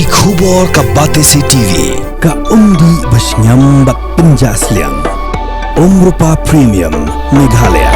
Ji khubor ka Batesi TV ka undi basnyam bak penjaslian Rupa Premium Meghalaya.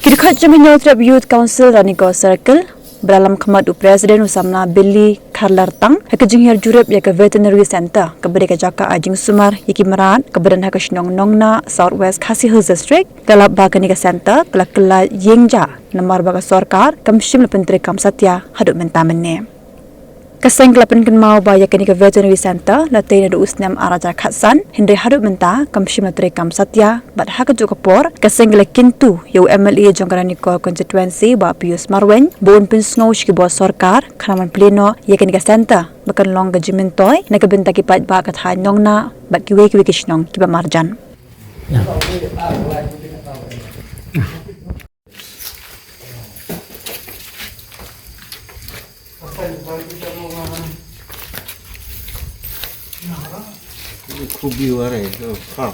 Kirkot Jaminyo Trap Youth Council Raniko Circle beralam khamat Presiden Usamna Billy Karlartang ke Jingshna Jurep ya ke Veterinary Center ke Bedeka Jaka Jingshna yaki merat ke Badan Hakas Nongnah Southwest Khasi Hills District galap bagani ke center kelak Kylla Ïingjah namar baga sorkar kamshim lepentri kam satya hadut mentamene Kaseng kelapan kenmau baya kini ke Veterinary Center latain ada usnam araja khatsan hindai hadut menta kamshim latri kam satya bat hak jokapor kaseng gele kintu yu MLA jongkarani ko constituency ba Pius Marwen bon pinsngau shki bo sorkar khanaman pleno ya kini ke center bakan long ga jimentoy na kabenta ki pat ba kat hai Nongnah bat kiwe kishnong ki ba marjan Kubi ware tu Phah.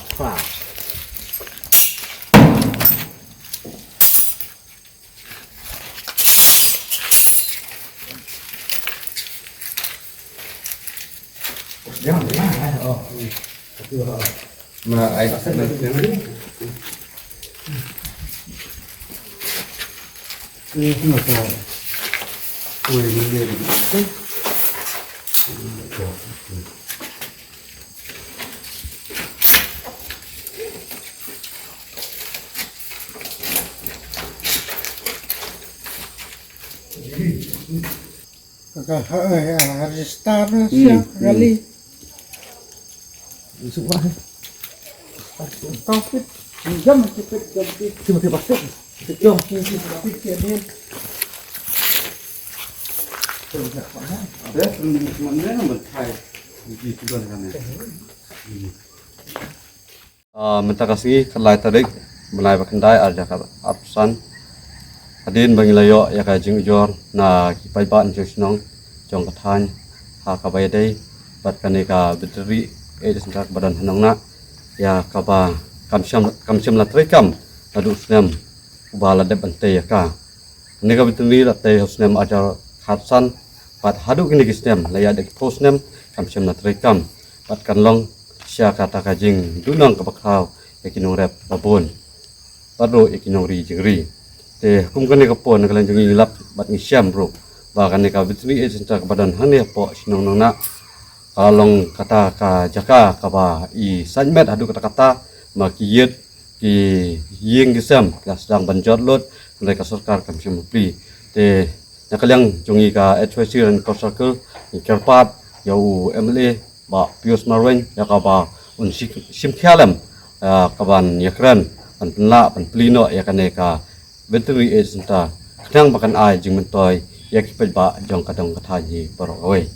Harus start siap kali. Covid, jam cepet cuma pasti. Jam cepet jadi. Ada mana nombor thai di tuan kan ya. Minta kasih kelai tarik mulai berkendai ada absen. Adin bagi layo ya ka Ïingjah na kipai ban josnong jong kathan ha ka bai dai bat kane ka Veterinary sentak badan Nongnah ya ka ba kamsyam la trekam adu snam ubala de bante ya ka ne ka Veterinary la te snam ajar khatsan bat hadu kini kisnam laya de posnam kamsyam la trekam bat kanlong sya kata ka jing dunang ka bakhau ya kinong rep babon baro ya kinong ri jingri te kum kane ka pon kalan jungi lap bat ni syam bro ba kane ka Veterinary sentak badan hane po Nongnah kalong kata ka jaka ka ba I sanmet adu kata makiyet ki ying gisam ka sedang banjot lot mereka sarkar kam simupli te nakalang jungi ka advisory and circle ni kerpat yau MLA ba Pius Marwen ya ka ba un sim khalam ka ban yakran panla panplino ya kane ka Veterinary center kadang bakan ai jing mentoy ya ki ba jong kadang kathaji baro oi